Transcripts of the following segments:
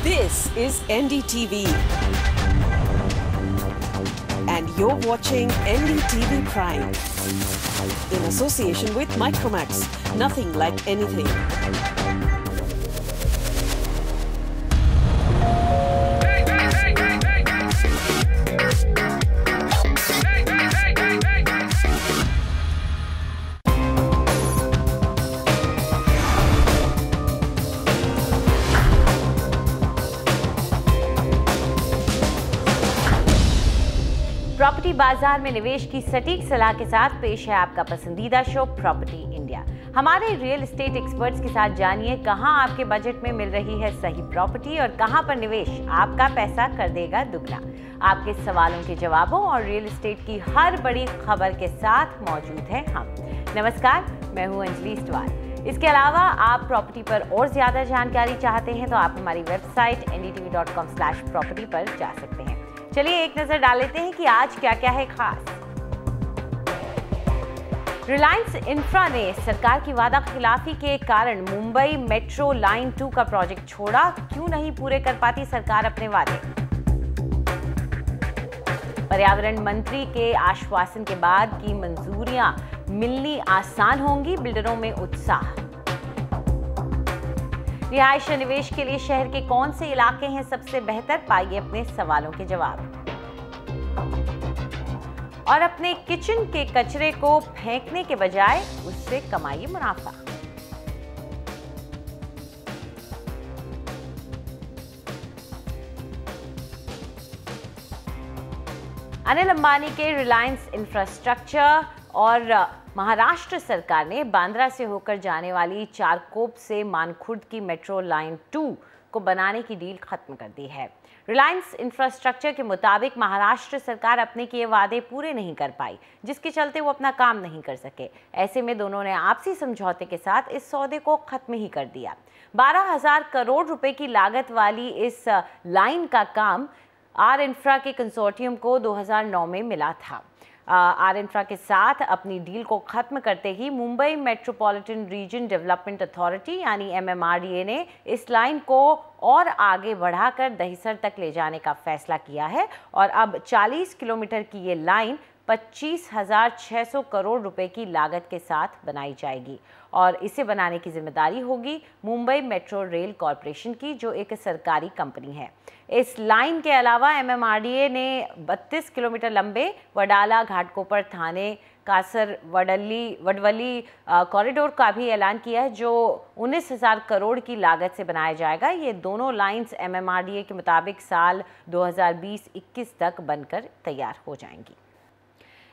This is NDTV. And you're watching NDTV Prime. In association with Micromax. Nothing like anything. Property बाजार में निवेश की सटीक सलाह के साथ पेश है आपका पसंदीदा शो प्रॉपर्टी इंडिया। हमारे रियल एस्टेट एक्सपर्ट्स के साथ जानिए कहां आपके बजट में मिल रही है सही प्रॉपर्टी और कहां पर निवेश आपका पैसा कर देगा दुगना। आपके सवालों के जवाबों और रियल एस्टेट की हर बड़ी खबर के साथ मौजूद हैं हम। नमस्कार, मैं हूं अंजलि इस्टवाल। इसके अलावा आप प्रॉपर्टी पर और ज्यादा जानकारी चाहते हैं तो आप हमारी वेबसाइट ndtv.com/property पर जा सकते हैं। चलिए एक नजर डाल लेते हैं कि आज क्या क्या है खास। रिलायंस इंफ्रा ने सरकार की वादा खिलाफी के कारण मुंबई मेट्रो लाइन 2 का प्रोजेक्ट छोड़ा। क्यों नहीं पूरे कर पाती सरकार अपने वादे? पर्यावरण मंत्री के आश्वासन के बाद की मंजूरियां मिलनी आसान होंगी, बिल्डरों में उत्साह। रिहायश निवेश के लिए शहर के कौन से इलाके हैं सबसे बेहतर? पाइए अपने सवालों के जवाब। और अपने किचन के कचरे को फेंकने के बजाय उससे कमाइए मुनाफा। अनिल अंबानी के रिलायंस इंफ्रास्ट्रक्चर और महाराष्ट्र सरकार ने बांद्रा से होकर जाने वाली चारकोप से मानखुर्द की मेट्रो लाइन 2 को बनाने की डील खत्म कर दी है। रिलायंस इंफ्रास्ट्रक्चर के मुताबिक महाराष्ट्र सरकार अपने किए वादे पूरे नहीं कर पाई, जिसके चलते वो अपना काम नहीं कर सके। ऐसे में दोनों ने आपसी समझौते के साथ इस सौदे को खत्म ही कर दिया। 12,000 करोड़ रुपए की लागत वाली इस लाइन का काम आर इंफ्रा के कंसोर्टियम को 2009 में मिला था। आर इंफ्रा के साथ अपनी डील को खत्म करते ही Mumbai metropolitan region development authority यानी MMRDA ने इस लाइन को और आगे बढ़ाकर दहिसर तक ले जाने का फैसला किया है और अब 40 किलोमीटर की ये लाइन 25,600 करोड़ रुपए की लागत के साथ बनाई जाएगी और इसे बनाने की जिम्मेदारी होगी मुंबई मेट्रो रेल कॉरपोरेशन की, जो एक सरकारी कंपनी है। इस लाइन के अलावा MMRDA ने 32 किलोमीटर लंबे वडाला घाटकोपर थाने कासर वडवली कॉरिडोर का भी ऐलान किया है, जो 19,000 करोड़ की लागत से बनाया जाएगा। ये दोनों लाइंस MMRDA के मुताबिक साल 2020-21 तक बनकर तैयार हो जाएंगी।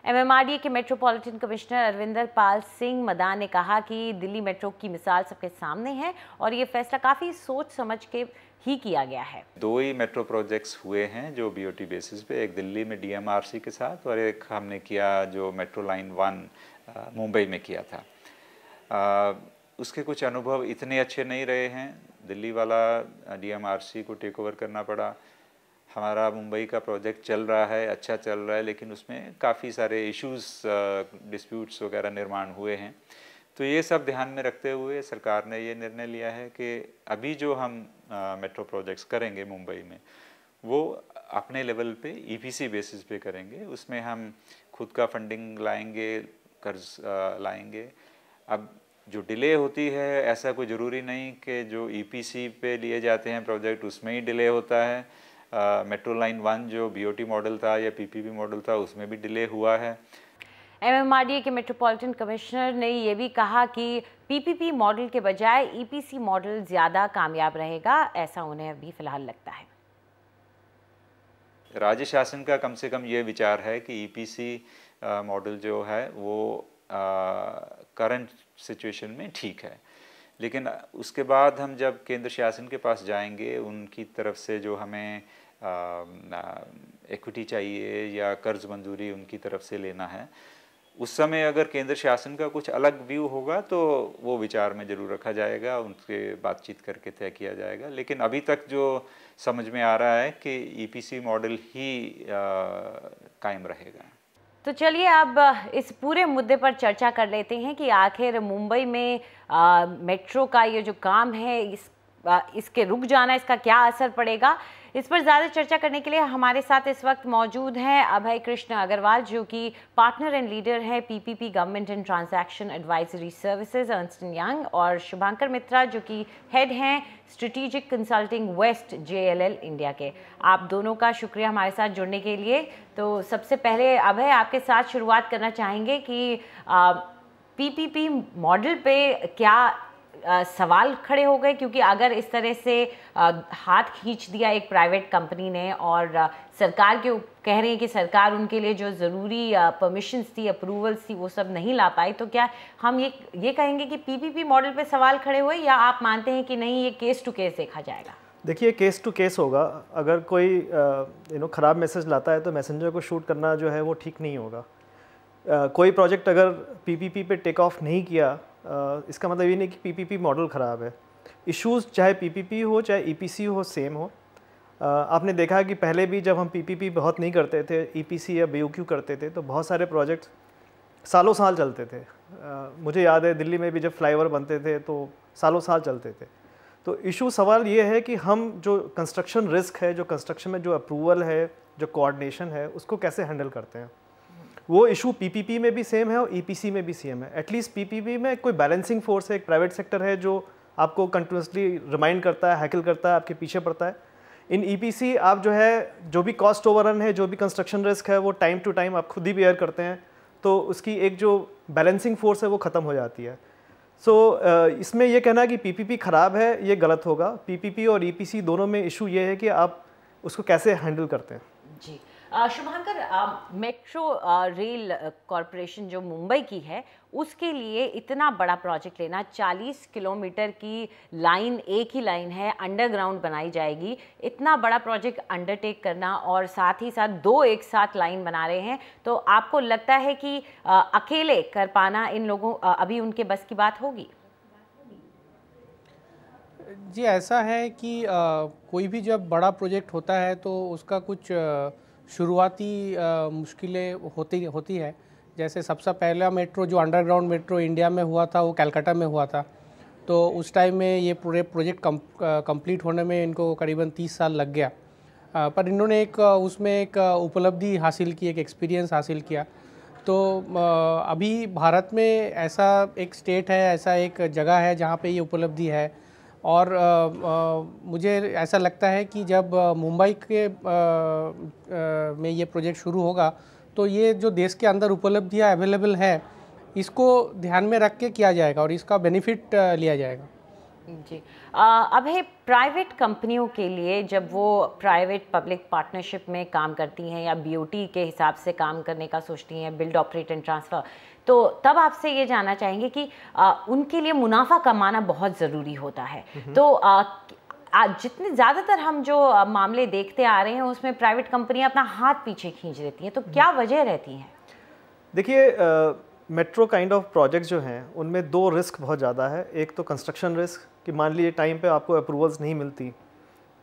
MMRDA के मेट्रोपॉलिटन कमिश्नर अरविंदर पाल सिंह मदान ने कहा कि दिल्ली मेट्रो की मिसाल सबके सामने है और ये फैसला काफ़ी सोच समझ के ही किया गया है। 2 ही मेट्रो प्रोजेक्ट्स हुए हैं जो BOT बेसिस पे, एक दिल्ली में DMRC के साथ और एक हमने किया जो मेट्रो लाइन 1 मुंबई में किया था। उसके कुछ अनुभव इतने अच्छे नहीं रहे हैं। दिल्ली वाला DMRC को टेक ओवर करना पड़ा। हमारा मुंबई का प्रोजेक्ट चल रहा है, अच्छा चल रहा है, लेकिन उसमें काफ़ी सारे इश्यूज, डिस्प्यूट्स वगैरह निर्माण हुए हैं। तो ये सब ध्यान में रखते हुए सरकार ने ये निर्णय लिया है कि अभी जो हम मेट्रो प्रोजेक्ट्स करेंगे मुंबई में वो अपने लेवल पे EPC बेसिस पे करेंगे। उसमें हम खुद का फंडिंग लाएंगे, कर्ज लाएंगे। अब जो डिले होती है, ऐसा कोई ज़रूरी नहीं कि जो EPC पे लिए जाते हैं प्रोजेक्ट उसमें ही डिले होता है। मेट्रो लाइन 1 जो BOT मॉडल था या PPP मॉडल था उसमें भी डिले हुआ है। MMRDA के मेट्रोपॉलिटन कमिश्नर ने यह भी कहा कि PPP मॉडल के बजाय EPC मॉडल ज़्यादा कामयाब रहेगा, ऐसा उन्हें अभी फिलहाल लगता है। राज्य शासन का कम से कम ये विचार है कि EPC मॉडल जो है वो करंट सिचुएशन में ठीक है, लेकिन उसके बाद हम जब केंद्र शासन के पास जाएंगे, उनकी तरफ से जो हमें इक्विटी चाहिए या कर्ज मंजूरी उनकी तरफ से लेना है, उस समय अगर केंद्र शासन का कुछ अलग व्यू होगा तो वो विचार में ज़रूर रखा जाएगा, उनसे बातचीत करके तय किया जाएगा। लेकिन अभी तक जो समझ में आ रहा है कि EPC मॉडल ही कायम रहेगा। तो चलिए अब इस पूरे मुद्दे पर चर्चा कर लेते हैं कि आखिर मुंबई में मेट्रो का ये जो काम है, इस इसके रुक जाना, इसका क्या असर पड़ेगा, इस पर ज़्यादा चर्चा करने के लिए हमारे साथ इस वक्त मौजूद हैं अभय कृष्ण अग्रवाल, जो कि पार्टनर एंड लीडर है PPP government and transaction advisory services Ernst and Young, और शुभांकर मित्रा जो कि हेड हैं strategic consulting west JLL India के। आप दोनों का शुक्रिया हमारे साथ जुड़ने के लिए। तो सबसे पहले अभय, आपके साथ शुरुआत करना चाहेंगे कि PPP मॉडल पे क्या सवाल खड़े हो गए, क्योंकि अगर इस तरह से हाथ खींच दिया एक प्राइवेट कंपनी ने और सरकार के कह रहे हैं कि सरकार उनके लिए जो ज़रूरी परमिशंस थी, अप्रूवल्स थी, वो सब नहीं ला पाई, तो क्या हम ये कहेंगे कि PPP मॉडल पे सवाल खड़े हुए, या आप मानते हैं कि नहीं, ये केस टू केस देखा जाएगा? देखिए, केस टू केस होगा। अगर कोई ख़राब मैसेज लाता है तो मैसेंजर को शूट करना जो है वो ठीक नहीं होगा। कोई प्रोजेक्ट अगर PPP पे टेक ऑफ नहीं किया, इसका मतलब ये नहीं कि PPP मॉडल ख़राब है। इश्यूज़ चाहे PPP हो चाहे EPC हो, सेम हो। आपने देखा है कि पहले भी जब हम PPP बहुत नहीं करते थे, EPC या BOQ करते थे, तो बहुत सारे प्रोजेक्ट्स सालों साल चलते थे। मुझे याद है दिल्ली में भी जब फ्लाईओवर बनते थे तो सालों साल चलते थे। तो इशू सवाल ये है कि हम जो कंस्ट्रक्शन रिस्क है, जो कंस्ट्रक्शन में जो अप्रूवल है, जो कोऑर्डिनेशन है, उसको कैसे हैंडल करते हैं। वो इशू PPP में भी सेम है और EPC में भी सेम है। एटलीस्ट PPP में कोई बैलेंसिंग फोर्स है, एक प्राइवेट सेक्टर है जो आपको कंटिन्यूसली रिमाइंड करता है, हैकल करता है, आपके पीछे पड़ता है। इन EPC आप जो है, जो भी कॉस्ट ओवररन है, जो भी कंस्ट्रक्शन रिस्क है, वो टाइम टू टाइम आप खुद ही बेयर करते हैं, तो उसकी एक जो बैलेंसिंग फोर्स है वो ख़त्म हो जाती है। इसमें ये कहना कि PPP ख़राब है, ये गलत होगा। PPP और EPC दोनों में इशू ये है कि आप उसको कैसे हैंडल करते हैं। जी शुभांकर, मेट्रो रेल कॉरपोरेशन जो मुंबई की है, उसके लिए इतना बड़ा प्रोजेक्ट लेना, 40 किलोमीटर की लाइन, एक ही लाइन है, अंडरग्राउंड बनाई जाएगी, इतना बड़ा प्रोजेक्ट अंडरटेक करना और साथ ही साथ 2 एक साथ लाइन बना रहे हैं, तो आपको लगता है कि अकेले कर पाना इन लोगों अभी उनके बस की बात होगी? जी, ऐसा है कि कोई भी जब बड़ा प्रोजेक्ट होता है तो उसका कुछ शुरुआती मुश्किलें होती है। जैसे सबसे पहला मेट्रो जो अंडरग्राउंड मेट्रो इंडिया में हुआ था वो कलकत्ता में हुआ था, तो उस टाइम में ये पूरे प्रोजेक्ट कंप्लीट होने में इनको करीबन 30 साल लग गया। पर इन्होंने उसमें एक उपलब्धि हासिल की, एक एक्सपीरियंस हासिल किया। तो अभी भारत में ऐसा एक स्टेट है, ऐसा एक जगह है जहाँ पे ये उपलब्धि है, और मुझे ऐसा लगता है कि जब मुंबई के में ये प्रोजेक्ट शुरू होगा तो ये जो देश के अंदर उपलब्धियाँ अवेलेबल है, इसको ध्यान में रख के किया जाएगा और इसका बेनिफिट लिया जाएगा। जी अब है प्राइवेट कंपनियों के लिए, जब वो प्राइवेट पब्लिक पार्टनरशिप में काम करती हैं या BOT के हिसाब से काम करने का सोचती हैं, बिल्ड ऑपरेट एंड ट्रांसफ़र, तो तब आपसे ये जानना चाहेंगे कि उनके लिए मुनाफा कमाना बहुत ज़रूरी होता है। तो जितने ज़्यादातर हम जो मामले देखते आ रहे हैं उसमें प्राइवेट कंपनियां अपना हाथ पीछे खींच लेती हैं, तो क्या वजह रहती हैं? देखिए, मेट्रो काइंड ऑफ प्रोजेक्ट्स जो हैं उनमें 2 रिस्क बहुत ज़्यादा है। एक तो कंस्ट्रक्शन रिस्क कि मान लीजिए टाइम पे आपको अप्रूवल्स नहीं मिलती,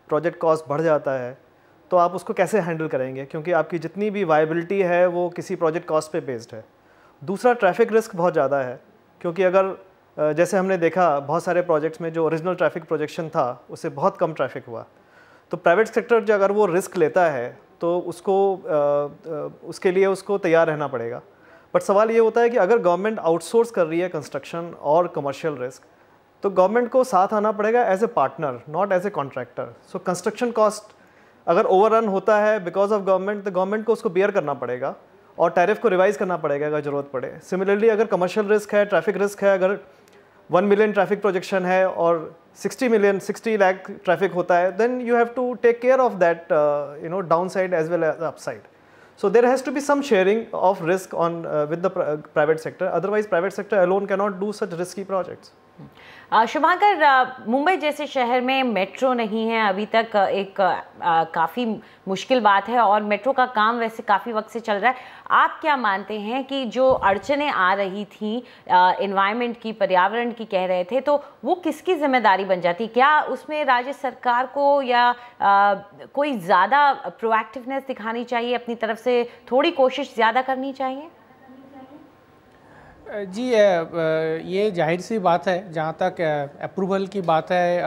प्रोजेक्ट कॉस्ट बढ़ जाता है, तो आप उसको कैसे हैंडल करेंगे, क्योंकि आपकी जितनी भी वायबिलिटी है वो किसी प्रोजेक्ट कॉस्ट पे बेस्ड है। दूसरा ट्रैफिक रिस्क बहुत ज़्यादा है, क्योंकि अगर जैसे हमने देखा बहुत सारे प्रोजेक्ट्स में जो ओरिजिनल ट्रैफिक प्रोजेक्शन था उससे बहुत कम ट्रैफिक हुआ, तो प्राइवेट सेक्टर जो अगर वो रिस्क लेता है तो उसके लिए उसको तैयार रहना पड़ेगा। बट सवाल ये होता है कि अगर गवर्नमेंट आउटसोर्स कर रही है कंस्ट्रक्शन और कमर्शियल रिस्क, तो गवर्नमेंट को साथ आना पड़ेगा as a partner, not as a contractor. So construction cost अगर ओवररन होता है बिकॉज ऑफ गवर्नमेंट, तो गवर्नमेंट को उसको बेयर करना पड़ेगा और टैरिफ को रिवाइज करना पड़ेगा अगर ज़रूरत पड़े। सिमिलरली अगर कमर्शियल रिस्क है, ट्रैफिक रिस्क है, अगर 1 मिलियन ट्रैफिक प्रोजेक्शन है और 60 लाख ट्रैफिक होता है, then you have to take care of that down side as well as up side. So there has to be some sharing of risk on with the private sector. Otherwise, private sector alone cannot do such risky projects. Shubhankar, Mumbai जैसे शहर में metro नहीं है अभी तक, एक काफ़ी मुश्किल बात है और मेट्रो का काम वैसे काफ़ी वक्त से चल रहा है. आप क्या मानते हैं कि जो अड़चनें आ रही थी एनवायरनमेंट की, पर्यावरण की कह रहे थे, तो वो किसकी जिम्मेदारी बन जाती? क्या उसमें राज्य सरकार को या कोई ज़्यादा प्रोएक्टिवनेस दिखानी चाहिए, अपनी तरफ से थोड़ी कोशिश ज़्यादा करनी चाहिए? जी, ये जाहिर सी बात है. जहाँ तक अप्रूवल की बात है,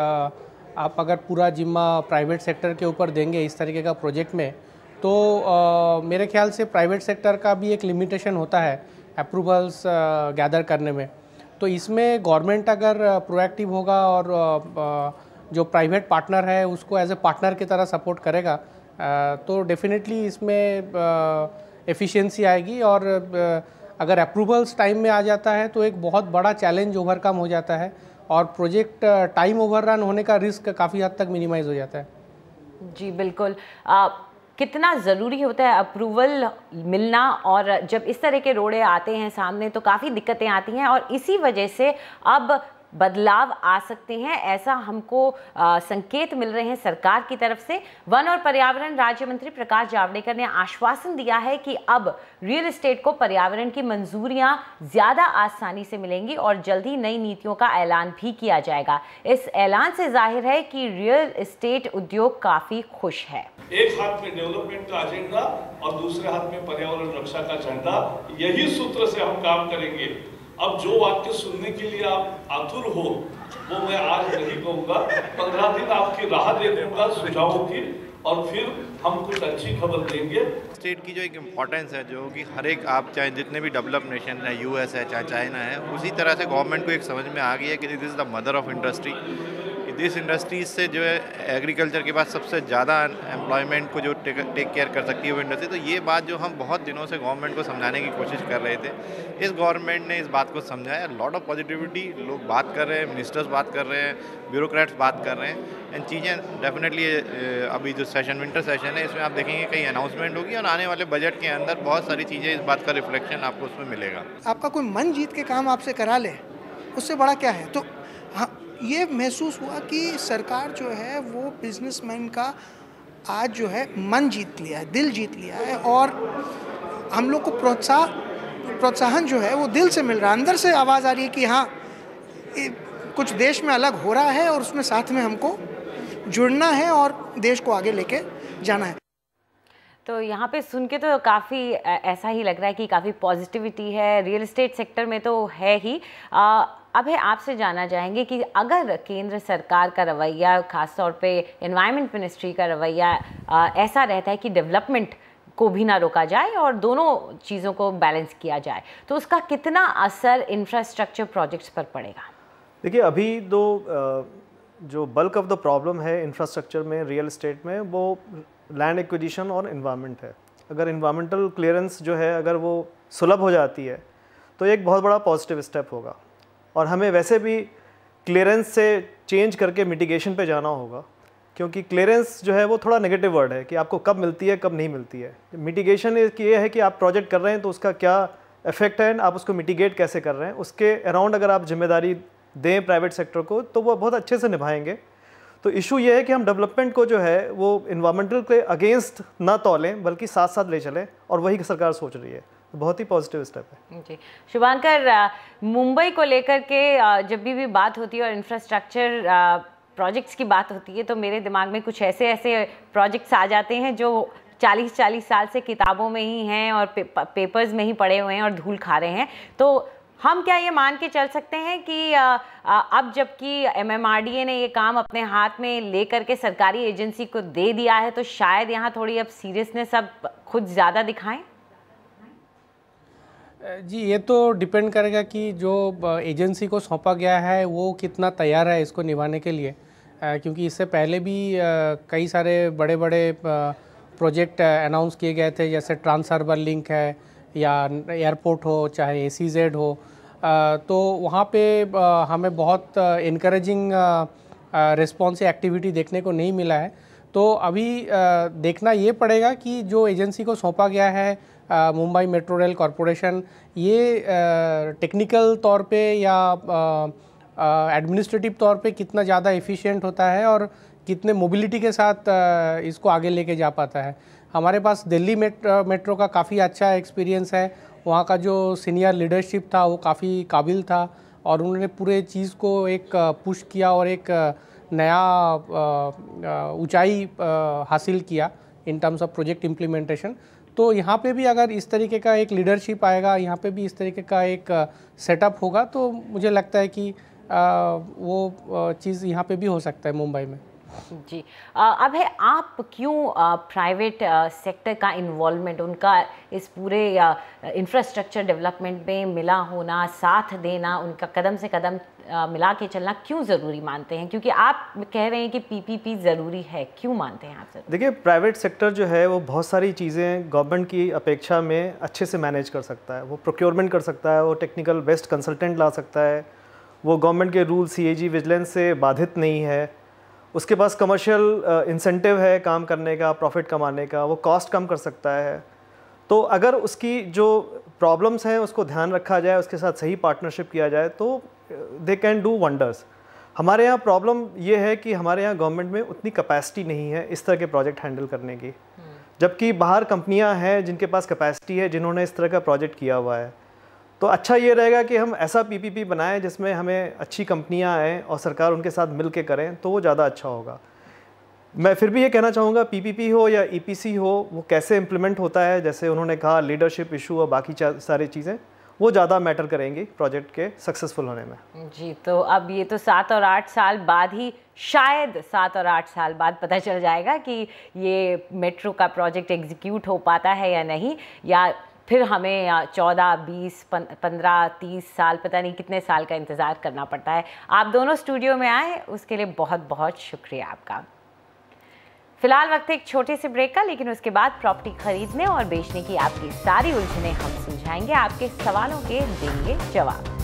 आप अगर पूरा जिम्मा प्राइवेट सेक्टर के ऊपर देंगे इस तरीके का प्रोजेक्ट में, तो मेरे ख्याल से प्राइवेट सेक्टर का भी एक लिमिटेशन होता है अप्रूवल्स गैदर करने में। तो इसमें गवर्नमेंट अगर प्रोएक्टिव होगा और जो प्राइवेट पार्टनर है उसको एज ए पार्टनर की तरह सपोर्ट करेगा, तो डेफिनेटली इसमें एफिशिएंसी आएगी। और अगर अप्रूवल्स टाइम में आ जाता है तो एक बहुत बड़ा चैलेंज ओवरकम हो जाता है और प्रोजेक्ट टाइम ओवररन होने का रिस्क काफ़ी हद तक मिनिमाइज हो जाता है। जी बिल्कुल। कितना ज़रूरी होता है अप्रूवल मिलना, और जब इस तरह के रोड़े आते हैं सामने तो काफ़ी दिक्कतें आती हैं और इसी वजह से अब बदलाव आ सकते हैं, ऐसा हमको संकेत मिल रहे हैं सरकार की तरफ से। वन और पर्यावरण राज्य मंत्री प्रकाश जावड़ेकर ने आश्वासन दिया है कि अब रियल एस्टेट को पर्यावरण की मंजूरियां ज़्यादा आसानी से मिलेंगी और जल्द ही नई नीतियों का ऐलान भी किया जाएगा। इस ऐलान से जाहिर है कि रियल एस्टेट उद्योग काफ़ी खुश है। एक हाथ में डेवलपमेंट का एजेंडा और दूसरे हाथ में पर्यावरण रक्षा का झंडा, यही सूत्र से हम काम करेंगे। अब जो वाक्य सुनने के लिए आप आतुर हो वो मैं आज नहीं कहूँगा, 15 दिन आपकी राह दे दूंगा सुझावों की और फिर हम कुछ अच्छी खबर देंगे। स्टेट की जो एक इम्पोर्टेंस है, जो कि हर एक आप चाहे जितने भी डेवलप नेशन है, यूएस है चाहे चाइना है, उसी तरह से गवर्नमेंट को एक समझ में आ गई है कि this is the mother of industry. This industries से जो है एग्रीकल्चर के बाद सबसे ज़्यादा एम्प्लॉयमेंट को जो टेक केयर कर सकती है वो इंडस्ट्री। तो ये बात जो हम बहुत दिनों से गवर्नमेंट को समझाने की कोशिश कर रहे थे, इस गवर्नमेंट ने इस बात को समझाया। लॉट ऑफ पॉजिटिविटी, लोग बात कर रहे हैं, मिनिस्टर्स बात कर रहे हैं, ब्यूरोक्रेट्स बात कर रहे हैं। एंड चीज़ें डेफिनेटली अभी जो सेशन विंटर सेशन है इसमें आप देखेंगे कई अनाउंसमेंट होगी और आने वाले बजट के अंदर बहुत सारी चीज़ें, इस बात का रिफ्लेक्शन आपको उसमें मिलेगा। आपका कोई मन जीत के काम आपसे करा ले, उससे बड़ा क्या है। तो हाँ, ये महसूस हुआ कि सरकार जो है वो बिजनेसमैन का आज जो है मन जीत लिया है, दिल जीत लिया है, और हम लोग को प्रोत्साहन जो है वो दिल से मिल रहा है। अंदर से आवाज़ आ रही है कि हाँ कुछ देश में अलग हो रहा है और उसमें साथ में हमको जुड़ना है और देश को आगे लेके जाना है। तो यहाँ पे सुन के तो काफ़ी ऐसा ही लग रहा है कि काफ़ी पॉजिटिविटी है रियल एस्टेट सेक्टर में, तो है ही। अब है आपसे जानना चाहेंगे कि अगर केंद्र सरकार का रवैया, ख़ासतौर पे एनवायरनमेंट मिनिस्ट्री का रवैया ऐसा रहता है कि डेवलपमेंट को भी ना रोका जाए और दोनों चीज़ों को बैलेंस किया जाए, तो उसका कितना असर इंफ्रास्ट्रक्चर प्रोजेक्ट्स पर पड़ेगा? देखिए, अभी जो बल्क ऑफ द प्रॉब्लम है इंफ्रास्ट्रक्चर में, रियल एस्टेट में, वो लैंड एक्विजिशन और इन्वायरमेंट है। अगर इन्वायरमेंटल क्लियरेंस जो है अगर वो सुलभ हो जाती है तो एक बहुत बड़ा पॉजिटिव स्टेप होगा। और हमें वैसे भी क्लियरेंस से चेंज करके मिटिगेशन पे जाना होगा, क्योंकि क्लियरेंस जो है वो थोड़ा नेगेटिव वर्ड है कि आपको कब मिलती है कब नहीं मिलती है। मिटिगेशन ये है कि आप प्रोजेक्ट कर रहे हैं तो उसका क्या इफेक्ट है, आप उसको मिटिगेट कैसे कर रहे हैं, उसके अराउंड अगर आप जिम्मेदारी दें प्राइवेट सेक्टर को तो वो बहुत अच्छे से निभाएंगे। तो इशू ये है कि हम डेवलपमेंट को जो है वो इन्वायरमेंटल के अगेंस्ट ना तौलें बल्कि साथ साथ ले चलें, और वही सरकार सोच रही है। बहुत ही पॉजिटिव स्टेप है। जी शुभांकर, मुंबई को लेकर के जब भी बात होती है और इंफ्रास्ट्रक्चर प्रोजेक्ट्स की बात होती है तो मेरे दिमाग में कुछ ऐसे प्रोजेक्ट्स आ जाते हैं जो 40 साल से किताबों में ही हैं और पेपर्स में ही पड़े हुए हैं और धूल खा रहे हैं। तो हम क्या ये मान के चल सकते हैं कि अब जबकि MMRDA ने ये काम अपने हाथ में लेकर के सरकारी एजेंसी को दे दिया है तो शायद यहाँ थोड़ी अब सीरियसनेस अब खुद ज़्यादा दिखाएं? जी, ये तो डिपेंड करेगा कि जो एजेंसी को सौंपा गया है वो कितना तैयार है इसको निभाने के लिए, क्योंकि इससे पहले भी कई सारे बड़े बड़े प्रोजेक्ट अनाउंस किए गए थे, जैसे ट्रांस अर्बन लिंक है या एयरपोर्ट हो चाहे ACZ हो। तो वहाँ पे हमें बहुत इनकरेजिंग रिस्पॉन्स एक्टिविटी देखने को नहीं मिला है। तो अभी देखना ये पड़ेगा कि जो एजेंसी को सौंपा गया है मुंबई मेट्रो रेल कॉरपोरेशन, ये टेक्निकल तौर पे या एडमिनिस्ट्रेटिव तौर पे कितना ज़्यादा एफिशिएंट होता है और कितने मोबिलिटी के साथ इसको आगे लेके जा पाता है। हमारे पास दिल्ली मेट्रो का काफ़ी अच्छा एक्सपीरियंस है। वहाँ का जो सीनियर लीडरशिप था वो काफ़ी काबिल था और उन्होंने पूरे चीज़ को एक पुश किया और एक नया ऊंचाई हासिल किया in terms of project implementation. तो यहाँ पे भी अगर इस तरीके का एक लीडरशिप आएगा, यहाँ पे भी इस तरीके का एक सेटअप होगा, तो मुझे लगता है कि वो चीज़ यहाँ पे भी हो सकता है मुंबई में। जी अब है आप क्यों प्राइवेट सेक्टर का इन्वॉल्वमेंट, उनका इस पूरे इंफ्रास्ट्रक्चर डेवलपमेंट में मिला होना, साथ देना, उनका कदम से कदम मिला के चलना क्यों ज़रूरी मानते हैं? क्योंकि आप कह रहे हैं कि पीपीपी ज़रूरी है, क्यों मानते हैं आप सर? देखिए, प्राइवेट सेक्टर जो है वो बहुत सारी चीज़ें गवर्नमेंट की अपेक्षा में अच्छे से मैनेज कर सकता है। वो प्रोक्योरमेंट कर सकता है, वो टेक्निकल बेस्ट कंसल्टेंट ला सकता है, वो गवर्नमेंट के रूल CAG विजिलेंस से बाधित नहीं है, उसके पास कमर्शियल इंसेंटिव है काम करने का, प्रॉफिट कमाने का, वो कॉस्ट कम कर सकता है। तो अगर उसकी जो प्रॉब्लम्स हैं उसको ध्यान रखा जाए, उसके साथ सही पार्टनरशिप किया जाए तो दे कैन डू वंडर्स। हमारे यहाँ प्रॉब्लम ये है कि हमारे यहाँ गवर्नमेंट में उतनी कैपेसिटी नहीं है इस तरह के प्रोजेक्ट हैंडल करने की, जबकि बाहर कंपनियाँ हैं जिनके पास कैपेसिटी है, जिन्होंने इस तरह का प्रोजेक्ट किया हुआ है। तो अच्छा ये रहेगा कि हम ऐसा PPP बनाएं जिसमें हमें अच्छी कंपनियां आएँ और सरकार उनके साथ मिल के करें, तो वो ज़्यादा अच्छा होगा। मैं फिर भी ये कहना चाहूँगा, PPP हो या EPC हो, वो कैसे इम्प्लीमेंट होता है, जैसे उन्होंने कहा लीडरशिप इशू और बाकी सारी चीज़ें, वो ज़्यादा मैटर करेंगी प्रोजेक्ट के सक्सेसफुल होने में। जी, तो अब ये तो 7 और 8 साल बाद ही, शायद 7 और 8 साल बाद पता चल जाएगा कि ये मेट्रो का प्रोजेक्ट एग्जीक्यूट हो पाता है या नहीं, या फिर हमें 14, 20, 15, 30 साल, पता नहीं कितने साल का इंतज़ार करना पड़ता है। आप दोनों स्टूडियो में आए, उसके लिए बहुत बहुत शुक्रिया आपका। फिलहाल वक्त एक छोटे से ब्रेक का, लेकिन उसके बाद प्रॉपर्टी खरीदने और बेचने की आपकी सारी उलझनें हम सुलझाएंगे, आपके सवालों के देंगे जवाब।